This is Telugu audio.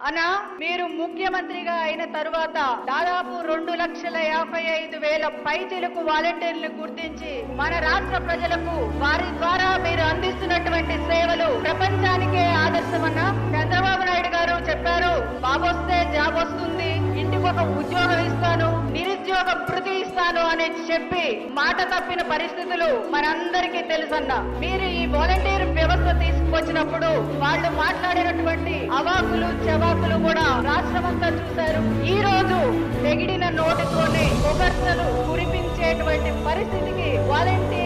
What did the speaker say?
అన్న మీరు ముఖ్యమంత్రిగా అయిన తరువాత దాదాపు 2,55,000 పైచిలకు వాలంటీర్లు గుర్తించి మన రాష్ట్ర ప్రజలకు వారి ద్వారా మీరు అందిస్తున్నటువంటి సేవలు ప్రపంచానికే ఆదర్శమన్న. చంద్రబాబు నాయుడు గారు చెప్పారు, బాబొస్తే జాబ్ వస్తుంది, ఇంటికి ఒక ఉద్యోగం ఇస్తాను, నిరుద్యోగ భృతి ఇస్తాను అని చెప్పి మాట తప్పిన పరిస్థితులు మనందరికీ తెలుసన్న. మీరు ఈ వాలంటీర్ వ్యవస్థ తీసుకొచ్చినప్పుడు వాళ్ళు మాట్లాడినటువంటి అవాకులు చవాకులు కూడా రాష్ట్రమంతా చూశారు. ఈ రోజు తెగిడిన నోటితోనే పొగడ్తలు కురిపించేటువంటి పరిస్థితికి వాలంటీర్